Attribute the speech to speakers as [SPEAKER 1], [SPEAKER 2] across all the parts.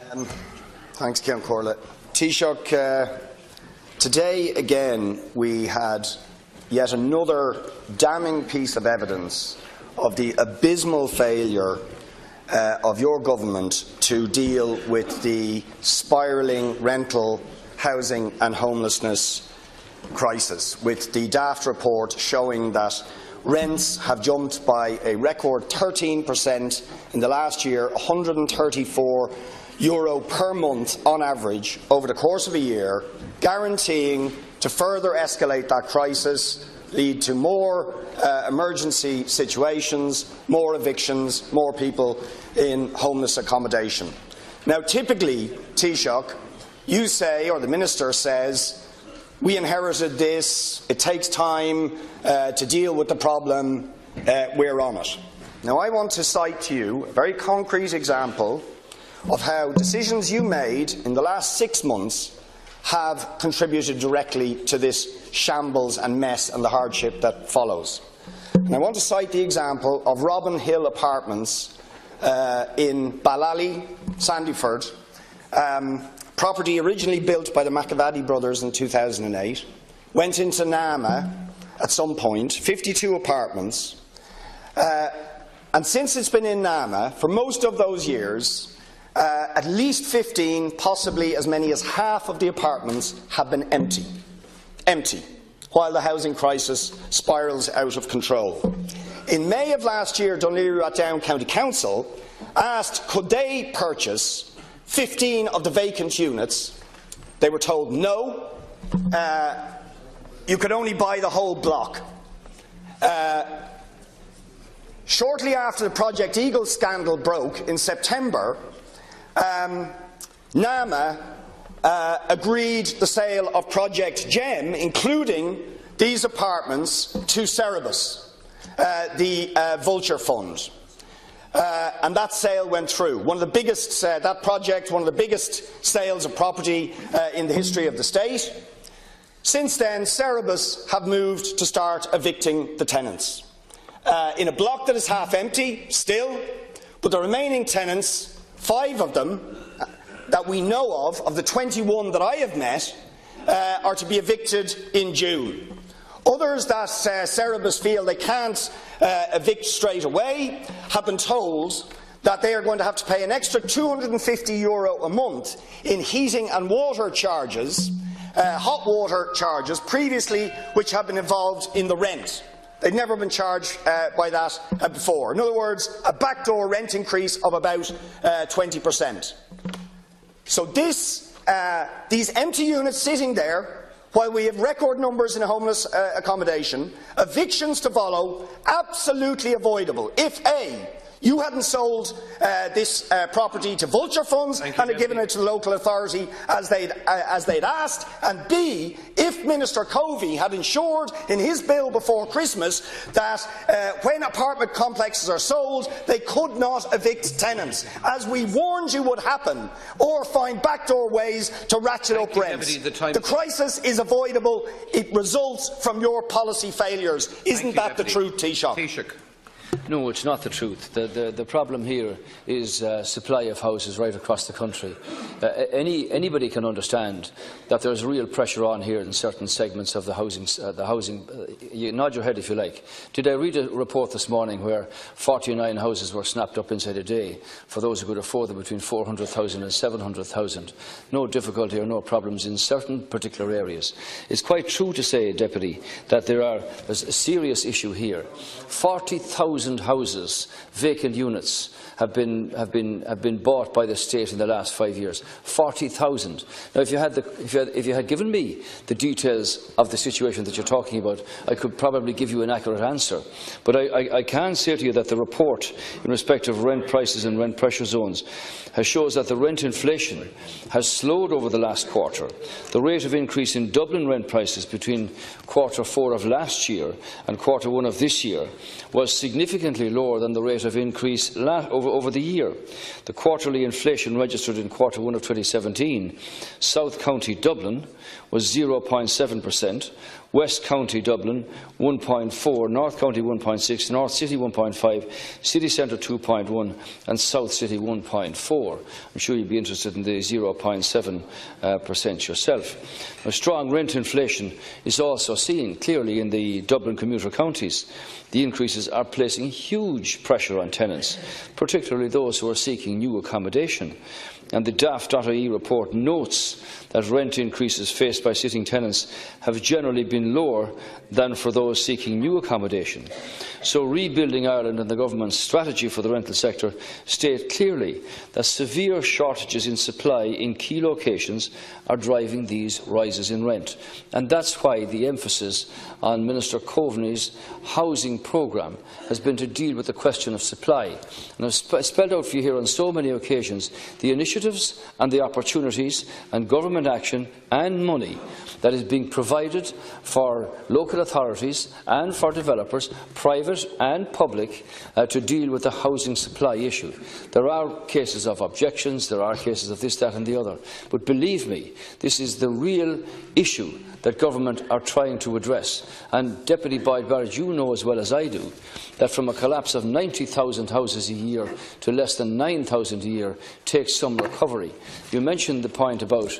[SPEAKER 1] Thanks, Cian Corlett. Taoiseach, today again we had yet another damning piece of evidence of the abysmal failure of your government to deal with the spiralling rental, housing and homelessness crisis, with the Daft report showing that rents have jumped by a record 13% in the last year, €134 per month on average over the course of a year, guaranteeing to further escalate that crisis, lead to more emergency situations, more evictions, more people in homeless accommodation. Now, typically, Taoiseach, you say, or the Minister says, we inherited this, it takes time to deal with the problem, we're on it. Now, I want to cite to you a very concrete example of how decisions you made in the last 6 months have contributed directly to this shambles and mess and the hardship that follows. And I want to cite the example of Robin Hill Apartments in Ballally, Sandyford, property originally built by the McAvady brothers in 2008, went into NAMA at some point, 52 apartments, and since it's been in NAMA, for most of those years, at least 15, possibly as many as half of the apartments have been empty, while the housing crisis spirals out of control. In May of last year, Dún Laoghaire County Council asked could they purchase 15 of the vacant units. They were told no, you could only buy the whole block. Shortly after the Project Eagle scandal broke in September, NAMA agreed the sale of Project GEM, including these apartments, to Cerebus, the vulture fund. And that sale went through. One of the biggest, that project, one of the biggest sales of property in the history of the state. Since then, Cerebus have moved to start evicting the tenants. In a block that is half empty still, but the remaining tenants, 5 of them that we know of the 21 that I have met, are to be evicted in June. Others that Cerebus feel they can't evict straight away have been told that they are going to have to pay an extra €250 a month in heating and water charges, hot water charges, previously which have been involved in the rent. They've never been charged by that before. In other words, a backdoor rent increase of about 20%. So these empty units sitting there, while we have record numbers in homeless accommodation, evictions to follow, absolutely avoidable. If A, you hadn't sold this property to vulture funds and had given it to the local authority as they'd asked, and B, if Minister Covey had ensured in his bill before Christmas that when apartment complexes are sold, they could not evict tenants, as we warned you would happen, or find backdoor ways to ratchet up rents. The crisis is avoidable. It results from your policy failures. Isn't that the truth, Taoiseach?
[SPEAKER 2] No, it's not the truth. The problem here is supply of houses right across the country. Anybody can understand that there is real pressure on here in certain segments of the housing. You nod your head if you like. Did I read a report this morning where 49 houses were snapped up inside a day for those who could afford them, between 400,000 and 700,000? No difficulty or no problems in certain particular areas. It's quite true to say, Deputy, that there's a serious issue here. 40,000 houses, vacant units, have been bought by the state in the last 5 years. 40,000. Now, if you had given me the details of the situation that you're talking about, I could probably give you an accurate answer. But I can say to you that the report in respect of rent prices and rent pressure zones shows that the rent inflation has slowed over the last quarter. The rate of increase in Dublin rent prices between Q4 of last year and Q1 of this year was significantly lower than the rate of increase over the year. The quarterly inflation registered in Q1 of 2017, South County Dublin, was 0.7%, West County Dublin 1.4, North County 1.6, North City 1.5, City Centre 2.1 and South City 1.4. I'm sure you'd be interested in the 0.7% yourself. Now, strong rent inflation is also seen clearly in the Dublin commuter counties. The increases are placing huge pressure on tenants, particularly those who are seeking new accommodation. And the DAF.ie report notes that rent increases faced by sitting tenants have generally been lower than for those seeking new accommodation. So Rebuilding Ireland and the government's strategy for the rental sector state clearly that severe shortages in supply in key locations are driving these rises in rent. And that's why the emphasis on Minister Coveney's housing programme has been to deal with the question of supply. And I've spelled out for you here on so many occasions the initiatives and the opportunities and government action and money that is being provided for local authorities and for developers, private and public, to deal with the housing supply issue. There are cases of objections, there are cases of this, that and the other. But believe me, this is the real issue that government are trying to address. And Deputy Boyd Barrett, you know as well as I do that from a collapse of 90,000 houses a year to less than 9,000 a year takes some recovery. You mentioned the point about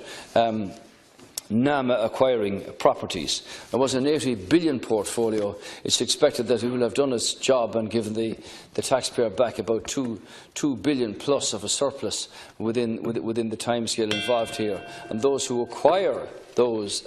[SPEAKER 2] NAMA acquiring properties. There was an 80 billion portfolio. It's expected that it will have done its job and given the taxpayer back about 2 billion plus of a surplus within the timescale involved here. And those who acquire those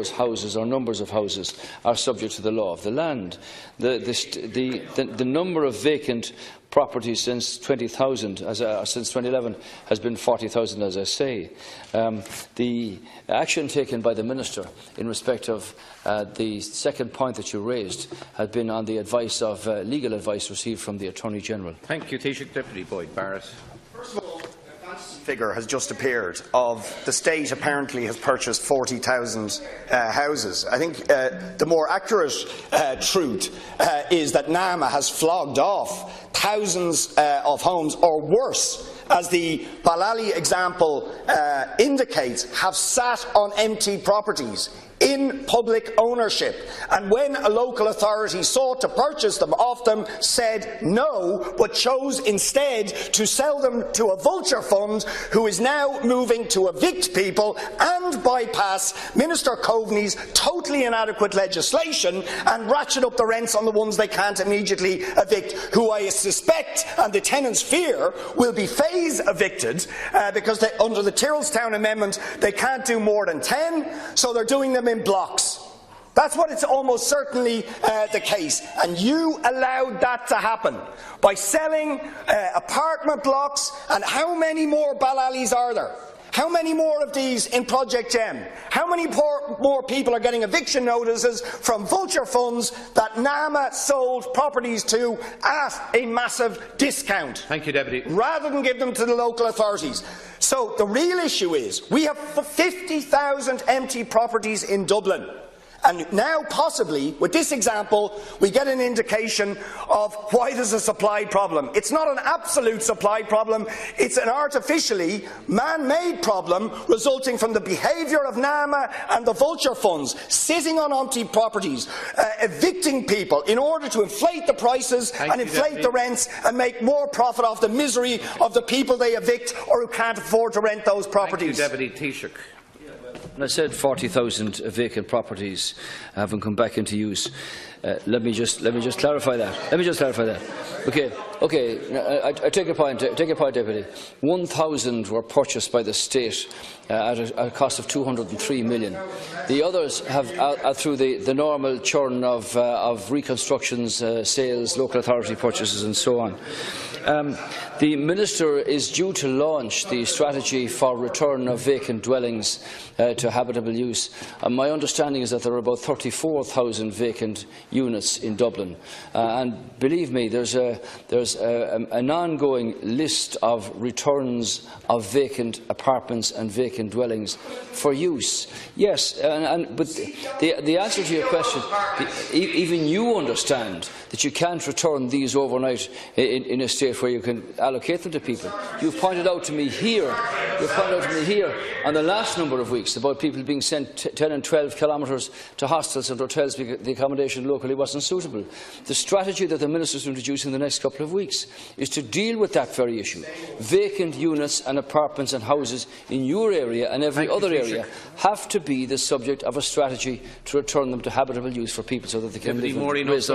[SPEAKER 2] houses or numbers of houses are subject to the law of the land. The number of vacant properties since 2011 has been 40,000, as I say. The action taken by the Minister in respect of the second point that you raised has been on the advice of legal advice received from the Attorney General.
[SPEAKER 3] Thank you, Taoiseach. Deputy Boyd Barrett.
[SPEAKER 1] First of all, a figure has just appeared of the state apparently has purchased 40,000 houses. I think the more accurate truth is that NAMA has flogged off thousands of homes, or worse, as the Ballally example indicates, have sat on empty properties in public ownership, and when a local authority sought to purchase them off them, said no, but chose instead to sell them to a vulture fund who is now moving to evict people and bypass Minister Coveney's totally inadequate legislation and ratchet up the rents on the ones they can't immediately evict, who I suspect, and the tenants fear, will be phase evicted because under the Tyrrellstown Amendment they can't do more than 10, so they're doing them in blocks. That's what it's almost certainly the case. And you allowed that to happen by selling apartment blocks. And how many more Ballallies are there? How many more of these in Project M? How many more people are getting eviction notices from vulture funds that NAMA sold properties to at a massive discount?
[SPEAKER 3] Thank you, Deputy.
[SPEAKER 1] Rather than give them to the local authorities. So the real issue is we have 50,000 empty properties in Dublin. And now, possibly, with this example, we get an indication of why there's a supply problem. It's not an absolute supply problem, it's an artificially man-made problem resulting from the behaviour of NAMA and the vulture funds, sitting on empty properties, evicting people in order to inflate the prices and inflate the rents and make more profit off the misery of the people they evict or who can't afford to rent those properties.
[SPEAKER 3] Thank you, Deputy Taoiseach.
[SPEAKER 2] I said 40,000 vacant properties haven't come back into use. Let me just clarify that. Okay. I take your point, Deputy. 1,000 were purchased by the state at a cost of 203 million. The others have, through the normal churn of reconstructions, sales, local authority purchases, and so on. The Minister is due to launch the strategy for return of vacant dwellings to habitable use. My understanding is that there are about 34,000 vacant units in Dublin, and believe me, there's there's an ongoing list of returns of vacant apartments and vacant dwellings for use. Yes, but the answer to your question, even you understand that you can't return these overnight in a state where you can allocate them to people. You've pointed out to me here on the last number of weeks about people being sent 10 and 12 kilometres to hostels and hotels because the accommodation locally wasn't suitable. The strategy that the Minister is introducing in the next couple of weeks is to deal with that very issue. Vacant units and apartments and houses in your area and every other area have to be the subject of a strategy to return them to habitable use for people so that they can live and raise their